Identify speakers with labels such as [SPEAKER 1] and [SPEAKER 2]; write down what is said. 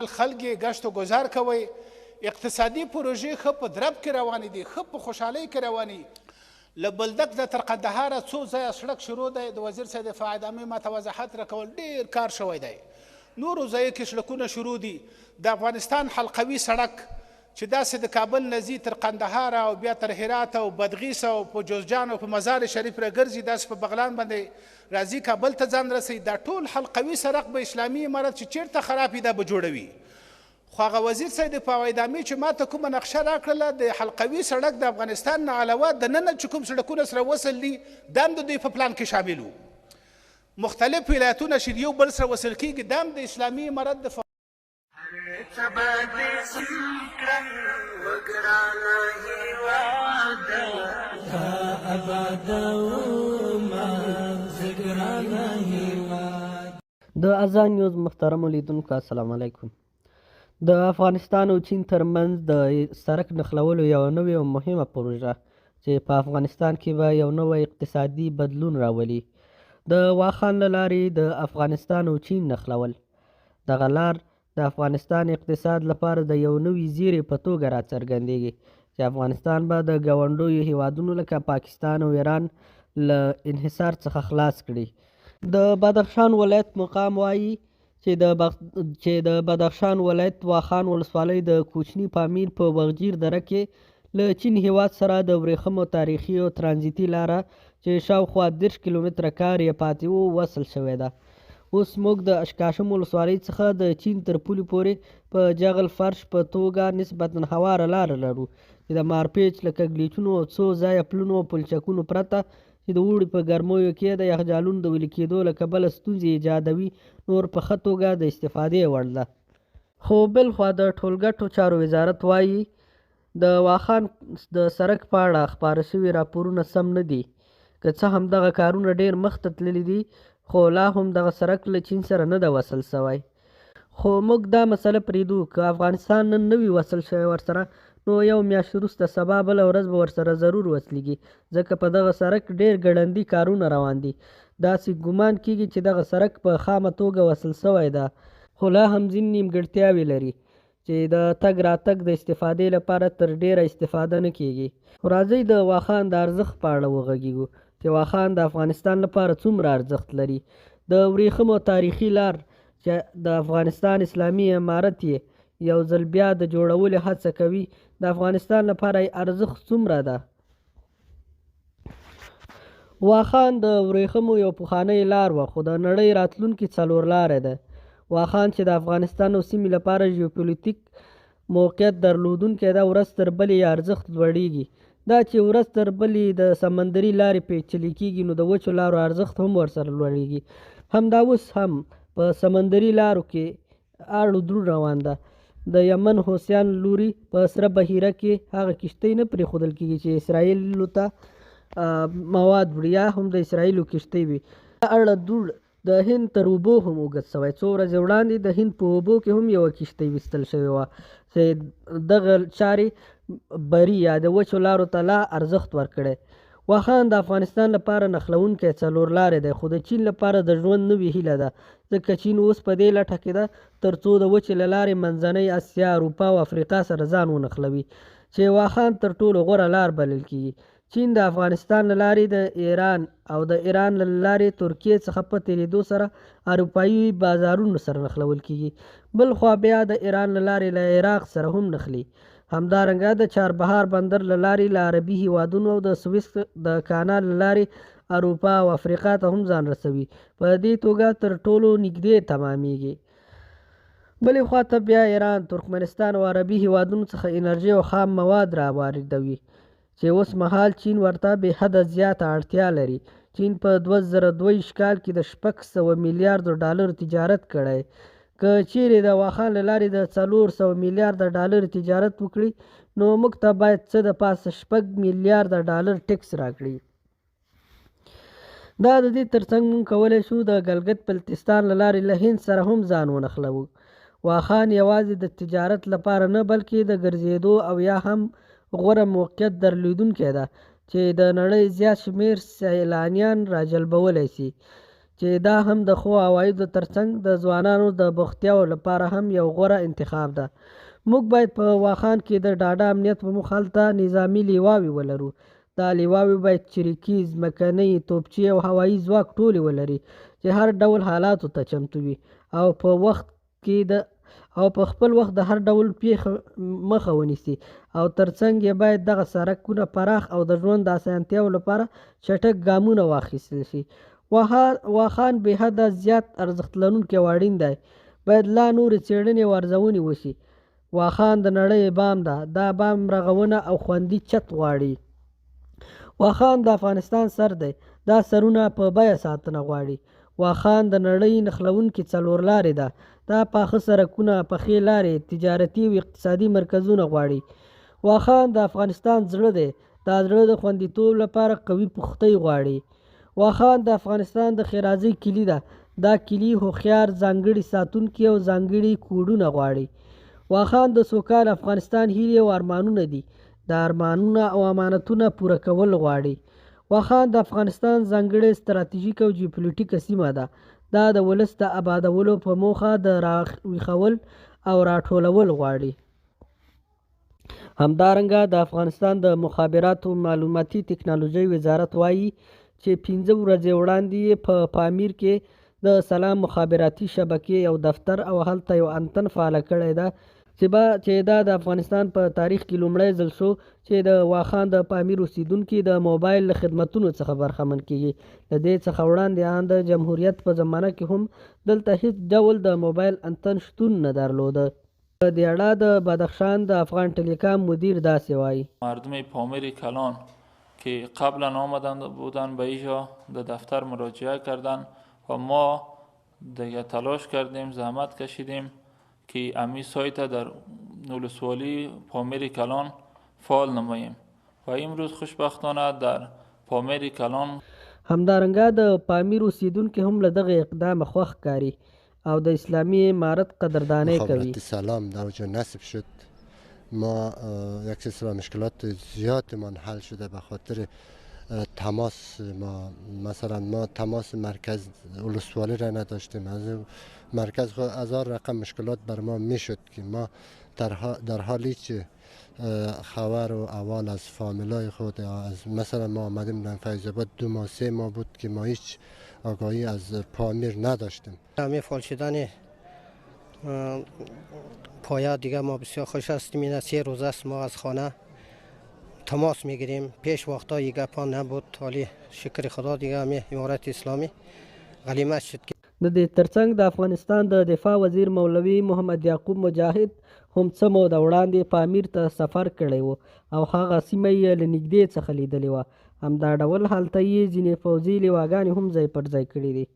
[SPEAKER 1] خلک یې ګشت و ګذار کوي، اقتصادي پروژې ښه په درب کې روانې دي، ښه په خوشحالۍ کې روانې. له بلدک د تر قندهاره څو ځایه سړک شروع دی. د وزیر صاحب دفاع ادامې ما ته وضاحت راکول، ډېر کار شوی دی. نورو ځایو کې سړکونه شروع دي. د افغانستان حلقوي سړک چې داسې د کابل نه ځي تر قندهار او بیا تر هرات او بادغیس او په جوزجان او په مزار شریف راګرځي، داسې په بغلان باندې راځي کابل ته ځان رسوي. دا ټول حلقوي سړک به اسلامي امارت چې چیرته خراب وي دا به جوړوي. خو هغه وزیر صاحب د دفاع ادامې چې ما ته کومه نقشه راکړله د حلقوي سړک د افغانستان نه علاوه د ننه چې کوم سړکونه سره وصل دي دا هم د دوی په پلان کې شامل وو. مختلف ولایتونه چې یو بل سره وصل کېږي دا هم د اسلامي امارت د
[SPEAKER 2] د اذان نیوز محترم لیدونکو السلام علیکم. د افغانستان او چین ترمنځ د سړک نښلولو یوه نوې او مهمه پروژه چې په افغانستان کې به یو نوی اقتصادي بدلون راولي. د واخان له لارې د افغانستان او چین نښلول. دغه لار د افغانستان اقتصاد لپاره د یو نوي زیری په توګه راڅرګندېږي چې افغانستان به د ګاونډیو هیوادونو لکه پاکستان او ایران له انحصار څخه خلاص کړي. د بدخشان ولایت مقام وایي چې د بدخشان ولایت واخان ولسوالۍ د کوچني پامیر په وغجیر دره کې له چین هیواد سره د ورېښمو تاریخي او ترانزیتي لاره چې شاوخوا 30 کیلومتره کار یې پاتې و وصل شوې ده. اوس موږ د اشکاشم ولسوالۍ څخه د چین تر پولې پورې په جغل فرش په توګه نسبتا هواره لاره لرو چې د مارپیچ له کږلېچونو او څو ځایه پلونو او پلچکونو پرته چې د اوړي په ګرمیو کې د یخجالونو د ویلې کېدو له کبله ستونزې ایجادوي نور په ښه توګه د استفادې وړ ده. خو بلخوا د ټولګټو چارو وزارت وایي د واخان د سړک په اړه خپاره شوي راپورونه سم نه دي. که څه هم دغه کارونه ډېر مخته تللي دي خو لا هم دغه سړک له چین سره نه ده وصل شوی. خو موږ دا مسله پرېږدو که افغانستان نن نه وي وصل شوی ورسره نو یو میاشت وروسته سبا بله ورځ به ورسره ضرور وصلېږي ځکه په دغه سړک ډېر ګړندي کارونه روان دي. داسې ګمان کېږي چې دغه سړک په خامه توګه وصل شوی ده خو لا هم ځینې نیمګړتیاوې لري چې د تګ راتګ د استفادې لپاره تر ډېره استفاده نه کېږي. راځئ د واخان د ارزښت په اړه وغږیږو چې واخان د افغانستان لپاره څومره ارزښت لري. د ورېښمو تاریخي لار چې د افغانستان اسلامي امارت یې یو ځل بیا د جوړولو هڅه کوي د افغانستان لپاره یې ارزښت څومره ده. واخان د ورېښمو یو پخوانی لار وه خو د نړۍ راتلونکې څلور لاره ده. واخان چې د افغانستان او سیمې لپاره ژیوپولیټیک موقعیت درلودونکی ده ورځ تر بلې یې ارزښت لوړېږي. دا چې ورځ تر بلې د سمندري لارې پیچلې کېږي نو د وچو لارو ارزښت هم ورسره لوړېږي. همدا اوس هم په سمندري لارو کې اړو درو روان ده. د یمن حوثیان لوري په سره بحیره کې هغه کښتۍ نه پرېښودل کېږي چې اسرائیلو ته مواد وړي یا هم د اسرائیلو کښتۍ وي. اړه دوړ د هند تر اوبو هم اوږد شوی. څو ورځې وړاندې د هند په اوبو کې هم یوه کښتۍ ویستل شوې وه چې دغه چارې بري یا د وچو لارو ته لا ارزښت ورکړی. واخان د افغانستان لپاره نښلوونکی څلور لارې دی خو د چین لپاره د ژوند نوې هیله ده ځکه چین اوس په دې لټه کې ده تر څو د وچې له لارې منځنۍ اسیا اروپا او افریقا سره ځان ونښلوي چې واخان تر ټولو غوره لار بلل کېږي. چین د افغانستان له لارې د ایران او د ایران له لارې ترکیې څخه په تېرېدو سره اروپایي بازارونو سره نښلول کېږي. بل خوا بیا د ایران له لارې له عراق سره هم نښلي. همدارنګه د چاربهار بندر له لارې له عربي هیوادونو او د سویس د کانال له لارې اروپا او افریقا ته هم ځان رسوي. په دې توګه تر ټولو نږدې تمامیږي. بلې خواته بیا ایران ترکمنستان او عربي هیوادونو څخه انرژي او خام مواد را واردوي چې اوس مهال چین ورته بې حده زیاته اړتیا لري. چین په 2022 کال کې د 600 میلیارډو ډالرو تجارت کړی. که چیرې د واخان له لارې د 400 میلیارډه ډالر تجارت وکړي نو موږ ته باید څه د پاسه 6 میلیارډه ډالر ټیکس راکړي. دا د دې ترڅنګ موږ کولی شو د ګلګت بلتستان له لارې له هند سره هم ځان ونښلوو. واخان یوازې د تجارت لپاره نه بلکې د ګرځېدو او یا هم غوره موقعیت درلودونکی ده چې د نړۍ زیات شمېر سیلانیان راجلبولی شي. چې دا هم د ښو عوایدو ترڅنګ د ځوانانو د بوختیاو لپاره هم یو غوره انتخاب ده. موږ باید په واخان کې د ډاډه امنیت په موخه هلته نظامي لیواوې ولرو. دا لیواوې باید چریکي، ځمکنۍ، توپچي او هوایي ځواک ټولې ولري چې هر ډول حالاتو ته چمتو وي او په خپل وخت د هر ډول پیښې مخه ونیسي، او ترڅنګ یې باید دغه سرکونه پراخ او د ژوند د اسانتیاو لپاره چټک ګامونه واخیستل شي. واخان بې حده زیات ارزښت لرونکی او اړین دی. باید لا نورې څېړنې او ارزونې وشي. واخان د نړۍ بام ده. دا بام رغونه او خوندي چت غواړي. واخان د افغانستان سر دی. دا سرونه په بیه ساتنه غواړي. واخان د نړۍ نښلوونکې څلورلارې ده. دا پاخه سرکونه، پخې لارې، تجارتي او اقتصادي مرکزونه غواړي. واخان د افغانستان زړه دی. دا زړه د خوندیتوب لپاره قوي پختۍ غواړي. واخان د افغانستان د ښېرازۍ کلي ده. دا کلي هوښیار، ځانګړي ساتونکي او ځانګړي کوډونه غواړي. واخان د سوکاله افغانستان هیلې او ارمانونه دي. دا ارمانونه او امانتونه پوره کول غواړي. واخان د افغانستان ځانګړې ستراتیژیک او جیوپولیټیکه سیمه ده. دا د ولس د آبادولو په موخه د راویښول او راټولول غواړي. همدارنګه د افغانستان د مخابراتو معلوماتي تکنالوژۍ وزارت وایي چې 5 ورځې وړاندې په پامیر کې د سلام مخابراتي شبکې یو دفتر او هلته یو انتن فعاله کړی ده چې دا د افغانستان په تاریخ کې لومړی ځل شو چې د واخان د پامیر اوسیدونکي د موبایل له خدمتونو څخه برخمن کیږي. د دې څخه وړاندې ان د جمهوریت په زمانه کې هم دلته هیڅ ډول د موبایل انتن شتون نه درلوده. په دې اړه د بدخشان د افغان ټلیکام مدیر داسې وایي:
[SPEAKER 3] مردم پامیر کلان که قبلا آمدن بودن به اینجا د دفتر مراجعه کردن و ما دیگه تلاش کردیم، زحمت کشیدیم که امی سایت در ولسوالی پامیر کلان فعال نماییم و امروز خوشبختانه در پامیر کلان.
[SPEAKER 2] همدارنګه د پامیر اوسیدونکي هم له دغه اقدام خوښ ښکاري او د اسلامي امارت قدردانی کوي.
[SPEAKER 4] مخابرات سلام در اونجا نصب شد. ما یک سلسله مشکلات زیادمان حل شده به خاطر تماس. ما تماس مرکز ولسوالی را نداشتیم. از مرکز هزار رقم مشکلات بر ما میشد که ما در حالی که خبر و احوال از فامیلای خود، از مثلا ما آمدیم در فیض آباد 2 ماه 3 ماه بود که ما هیچ آگاهی از پامیر نداشتیم.
[SPEAKER 5] همه فعال شدن پایه دیگه ما بسیار خوش هستیم. این 3 روز است ما از خانه تماس میگیریم. پیش وقتا این گپا نبود، حالی شکر خدا دیگه همه امارت اسلامی غلیمه شد.
[SPEAKER 2] د دې ترڅنګ د افغانستان د دفاع وزیر مولوي محمد یعقوب مجاهد هم څه موده وړاندې پامیر ته سفر کړی و او هغه سیمه یې له نږدې څخه لیدلې وه. همدا ډول هلته یې ځینې پوځي لیواګانې هم ځای پر ځای کړي دي.